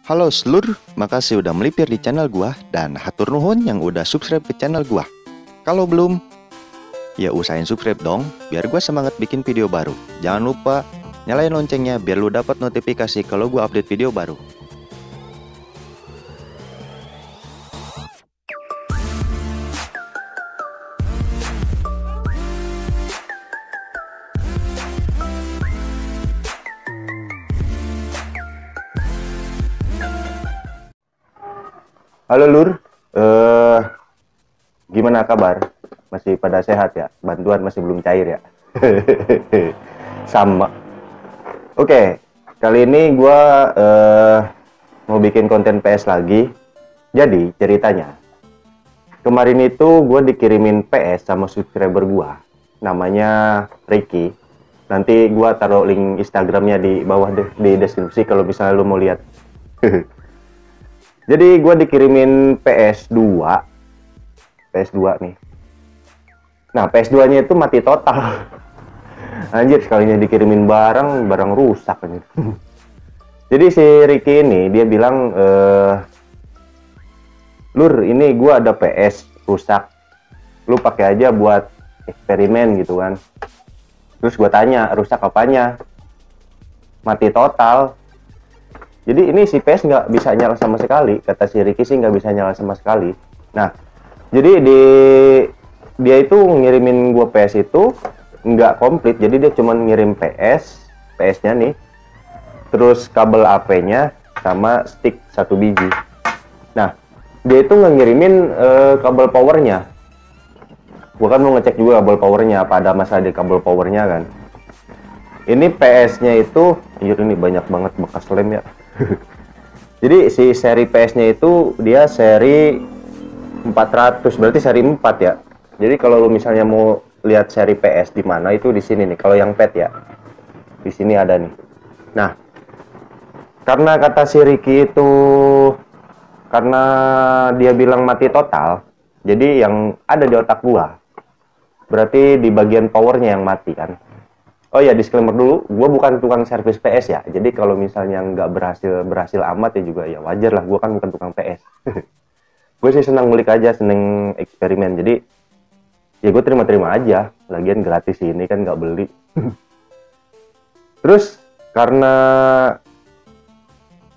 Halo seluruh, makasih udah melipir di channel gua dan hatur nuhun yang udah subscribe ke channel gua. Kalau belum, ya usahain subscribe dong, biar gua semangat bikin video baru. Jangan lupa nyalain loncengnya biar lu dapat notifikasi kalau gua update video baru. Halo Lur, gimana kabar? Masih pada sehat ya? Bantuan masih belum cair ya? Sama. Oke, kali ini gue mau bikin konten PS lagi. Jadi ceritanya, kemarin itu gue dikirimin PS sama subscriber gue, namanya Ricky. Nanti gue taruh link Instagramnya di bawah deh, di deskripsi kalau misalnya lu mau lihat. Jadi gue dikirimin PS2 nih. Nah PS2 nya itu mati total. Anjir, sekalinya dikirimin barang rusak aja. Jadi si Ricky ini dia bilang, Lur, ini gue ada PS rusak, lu pakai aja buat eksperimen gitu kan. Terus gue tanya, rusak apanya? Mati total. Jadi ini si PS nggak bisa nyala sama sekali, kata si Ricky sih nggak bisa nyala sama sekali. Nah, jadi dia itu ngirimin gua PS itu nggak komplit, jadi dia cuma ngirim PS-nya nih, terus kabel AP-nya sama stick 1 biji. Nah, dia itu nggak ngirimin kabel powernya. Gua kan mau ngecek juga kabel powernya, apa ada masalah di kabel powernya kan. Ini PS-nya itu, ini banyak banget bekas lem ya. Jadi si seri PS-nya itu dia seri 400, berarti seri 4 ya. Jadi kalau lu misalnya mau lihat seri PS di mana itu di sini nih. Kalau yang PET ya, di sini ada nih. Nah, karena kata si Ricky itu, karena dia bilang mati total, jadi yang ada di otak gua berarti di bagian powernya yang mati kan. Oh ya, disclaimer dulu, gue bukan tukang servis PS ya. Jadi kalau misalnya nggak berhasil amat ya juga ya wajar lah. Gue kan bukan tukang PS. Gue sih senang ngulik aja, seneng eksperimen. Jadi ya gue terima-terima aja. Lagian gratis ini kan nggak beli. Terus karena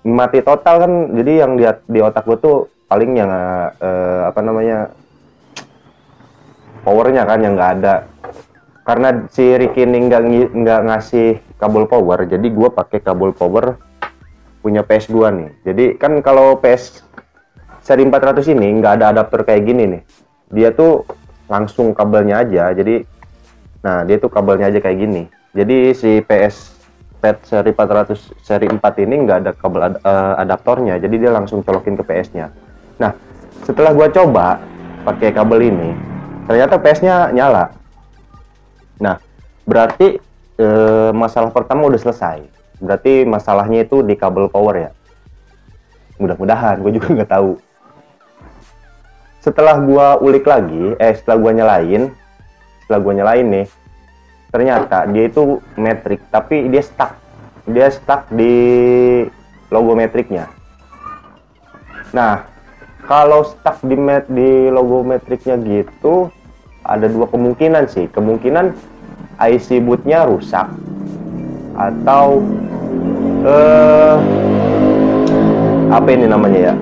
mati total kan, jadi yang di otak gue tuh paling yang powernya kan yang nggak ada. Karena si Ricky ini nggak ngasih kabel power, jadi gue pakai kabel power punya PS2 nih. Jadi kan kalau PS seri 400 ini nggak ada adapter kayak gini nih. Dia tuh langsung kabelnya aja. Jadi, nah dia tuh kabelnya aja kayak gini. Jadi si PS seri 400 seri 4 ini nggak ada kabel adaptornya. Jadi dia langsung colokin ke PS-nya. Nah, setelah gue coba pakai kabel ini, ternyata PS-nya nyala. Nah, berarti masalah pertama udah selesai. Berarti masalahnya itu di kabel power ya. Mudah-mudahan, gue juga nggak tahu. Setelah gue ulik lagi, setelah gue nyalain nih, ternyata dia itu metrik, tapi dia stuck di logo metriknya. Nah, kalau stuck di logo metriknya gitu, ada dua kemungkinan sih. Kemungkinan IC bootnya rusak atau apa ini namanya ya,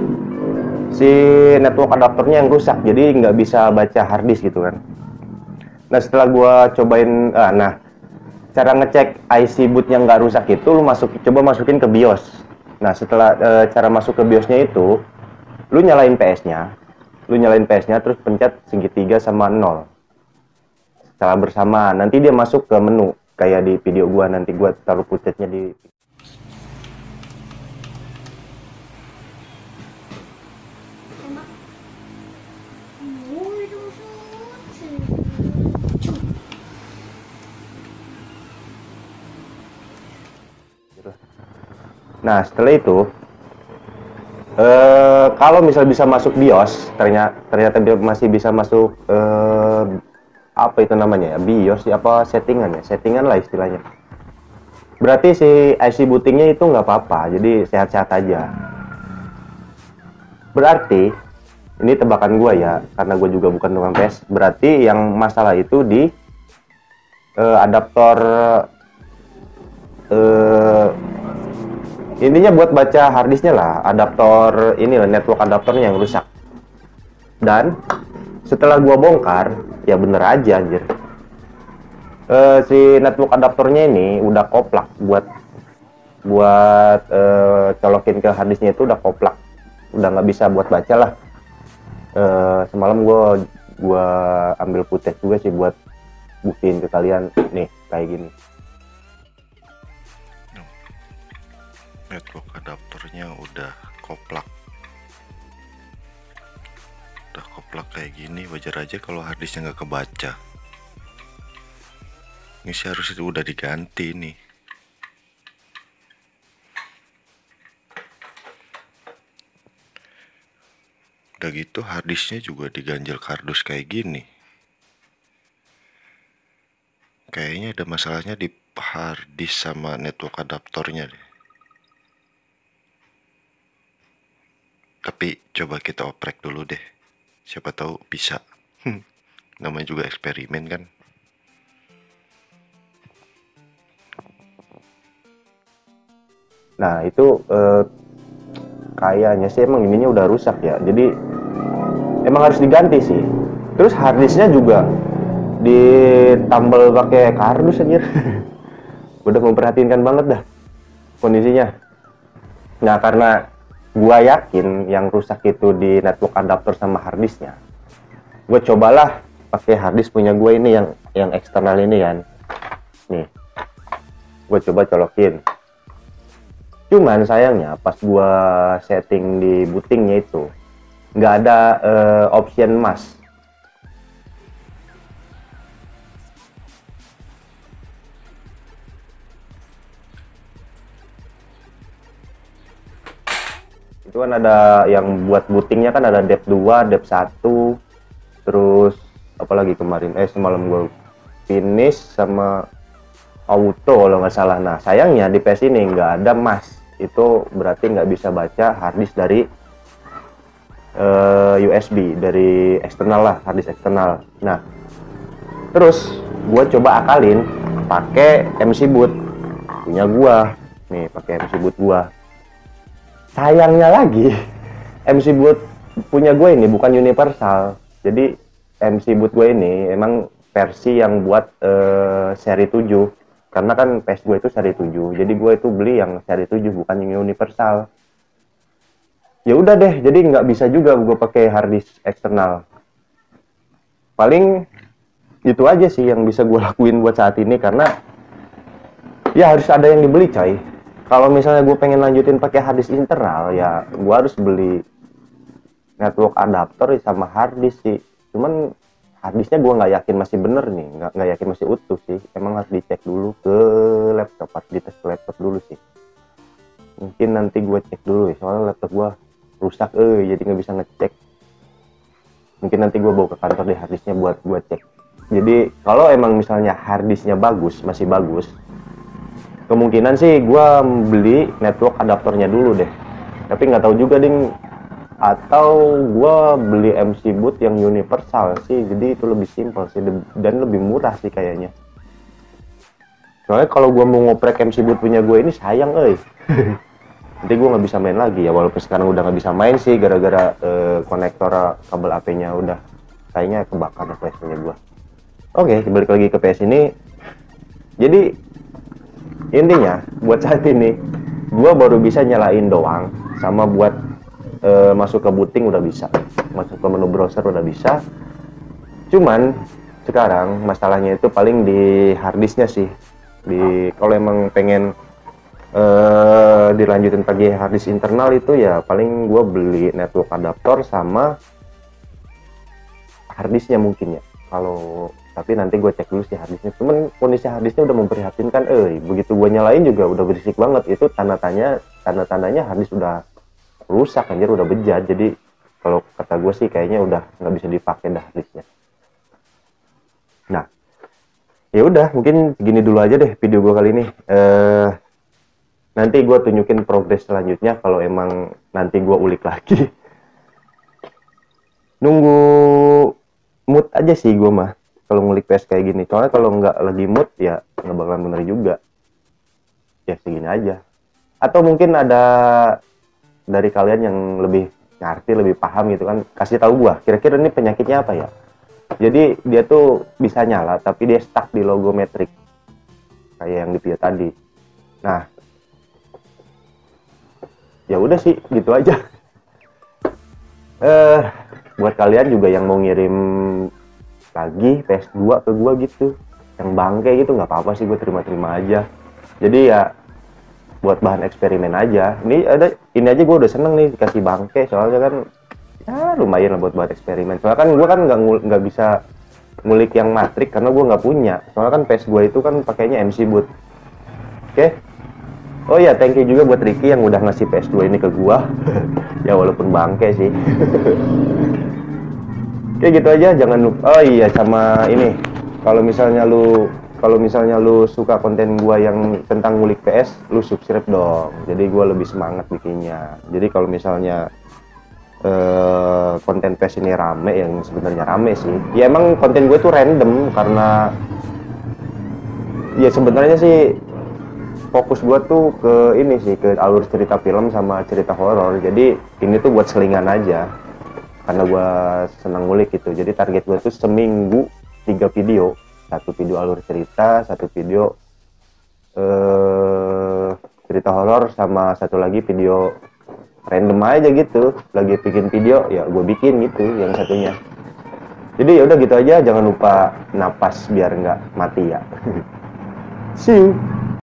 si network adapternya yang rusak, jadi nggak bisa baca harddisk gitu kan. Nah setelah gua cobain, cara ngecek IC boot yang nggak rusak itu lu coba masukin ke BIOS. Nah setelah cara masuk ke BIOSnya itu lu nyalain PS-nya terus pencet segitiga sama 0 secara bersamaan. Nanti dia masuk ke menu kayak di video gua, nanti gua taruh footage-nya di Nah setelah itu kalau misal bisa masuk BIOS, ternyata dia masih bisa masuk apa itu namanya ya, BIOS apa settingan lah istilahnya. Berarti si IC bootingnya itu nggak apa-apa, jadi sehat-sehat aja. Berarti ini tebakan gua ya, karena gue juga bukan tukang PS. Berarti yang masalah itu di adaptor, eh, intinya buat baca harddisknya lah, adaptor ini lah, network adaptornya yang rusak. Dan setelah gua bongkar, ya bener aja anjir. Si network adaptornya ini udah koplak buat colokin ke harddisknya, itu udah koplak, udah nggak bisa buat baca lah. Semalam gua ambil footage juga sih buat buktiin ke kalian nih kayak gini. Network adaptornya udah koplak kayak gini. Wajar aja kalau harddisknya nggak kebaca. Ini sih harus itu udah diganti nih. Udah gitu harddisknya juga diganjel kardus kayak gini. Kayaknya ada masalahnya di harddisk sama network adaptornya deh. Tapi coba kita oprek dulu deh. Siapa tahu bisa. Namanya juga eksperimen kan. Nah itu kayaknya sih emang ininya udah rusak ya, jadi emang harus diganti sih. Terus harddisknya juga ditambal pakai kardus anjir. Udah memperhatikan banget dah kondisinya. Nah karena gua yakin yang rusak itu di network adaptor sama harddisknya, gue cobalah pakai harddisk punya gue ini yang eksternal ini kan. Nih gue coba colokin, cuman sayangnya pas gua setting di bootingnya itu nggak ada option mask. Itu kan ada yang buat bootingnya kan ada dep 2, dep 1, terus apalagi kemarin semalam gue finish sama auto kalau nggak salah. Nah sayangnya di PS ini nggak ada mask, itu berarti nggak bisa baca harddisk dari USB, dari eksternal lah, harddisk eksternal. Nah terus gue coba akalin pakai MC boot punya gua nih, pakai MC boot gua. Sayangnya lagi MC boot punya gue ini bukan universal, jadi MC boot gue ini emang versi yang buat seri 7, karena kan PS gue itu seri 7, jadi gue itu beli yang seri 7 bukan yang universal. Ya udah deh, jadi nggak bisa juga gue pakai harddisk eksternal. Paling itu aja sih yang bisa gue lakuin buat saat ini, karena ya harus ada yang dibeli coy. Kalau misalnya gue pengen lanjutin pakai harddisk internal, ya gue harus beli network adapter sama harddisk sih. Cuman harddisknya gue nggak yakin masih bener nih, nggak yakin masih utuh sih. Emang harus dicek dulu ke laptop, harus dites ke laptop dulu sih. Mungkin nanti gue cek dulu ya, soalnya laptop gue rusak, jadi nggak bisa ngecek. Mungkin nanti gue bawa ke kantor deh harddisknya buat gue cek. Jadi kalau emang misalnya harddisknya bagus, masih bagus, kemungkinan sih gue beli network adaptornya dulu deh. Tapi nggak tahu juga ding, atau gue beli MC boot yang universal sih, jadi itu lebih simpel sih dan lebih murah sih kayaknya. Soalnya kalau gue mau ngoprek MC boot punya gue ini sayang nanti gue nggak bisa main lagi ya, walaupun sekarang udah nggak bisa main sih gara-gara konektor kabel AP-nya udah kayaknya kebakar PS punya gue. Oke, balik lagi ke PS ini. Jadi intinya buat saat ini gue baru bisa nyalain doang, sama buat masuk ke booting udah bisa, masuk ke menu browser udah bisa. Cuman sekarang masalahnya itu paling di harddisknya sih. Kalau emang pengen dilanjutin pakai harddisk internal itu ya paling gue beli network adaptor sama harddisknya mungkin ya. Kalau tapi nanti gue cek dulu sih harddisknya. Cuman kondisi harddisknya udah memprihatinkan, begitu gue nyalain juga udah berisik banget. Itu tanda-tandanya harddisk udah rusak anjir, udah bejat. Jadi kalau kata gue sih kayaknya udah nggak bisa dipakai dah harddisknya. Nah ya udah, mungkin segini dulu aja deh video gue kali ini. Nanti gue tunjukin progres selanjutnya kalau emang nanti gue ulik lagi. Nunggu mood aja sih gue mah kalau ngulik PS kayak gini. Soalnya kalau nggak lagi mood ya nggak bakalan bener juga. Ya segini aja. Atau mungkin ada dari kalian yang lebih ngerti, lebih paham gitu kan, kasih tahu gue kira-kira ini penyakitnya apa ya. Jadi dia tuh bisa nyala tapi dia stuck di logo metrik kayak yang di video tadi. Nah, ya udah sih gitu aja. Buat kalian juga yang mau ngirim lagi PS2 ke gua gitu, yang bangke gitu, nggak apa-apa sih, gue terima-terima aja. Jadi ya buat bahan eksperimen aja. Ini aja gue udah seneng nih dikasih bangke, soalnya kan ya lumayan lah buat bahan eksperimen. Soalnya kan gue kan nggak bisa ngulik yang matrik karena gue nggak punya. Soalnya kan PS gue itu kan pakainya MC boot. Oke. Oh ya, thank you juga buat Ricky yang udah ngasih PS2 ini ke gua. Ya walaupun bangke sih. Oke, gitu aja, jangan lupa. Oh iya, sama ini. Kalau misalnya lu suka konten gua yang tentang ngulik PS, lu subscribe dong. Jadi gua lebih semangat bikinnya. Jadi kalau misalnya konten PS ini rame, yang sebenarnya rame sih. Ya emang konten gue tuh random karena ya sebenarnya sih fokus gue tuh ke ini sih, ke alur cerita film sama cerita horor. Jadi ini tuh buat selingan aja karena gue senang ngulik gitu. Jadi target gue tuh seminggu 3 video, satu video alur cerita, satu video cerita horor, sama satu lagi video random aja gitu. Lagi bikin video ya gue bikin gitu yang satunya. Jadi ya udah gitu aja, jangan lupa napas biar nggak mati ya. See you.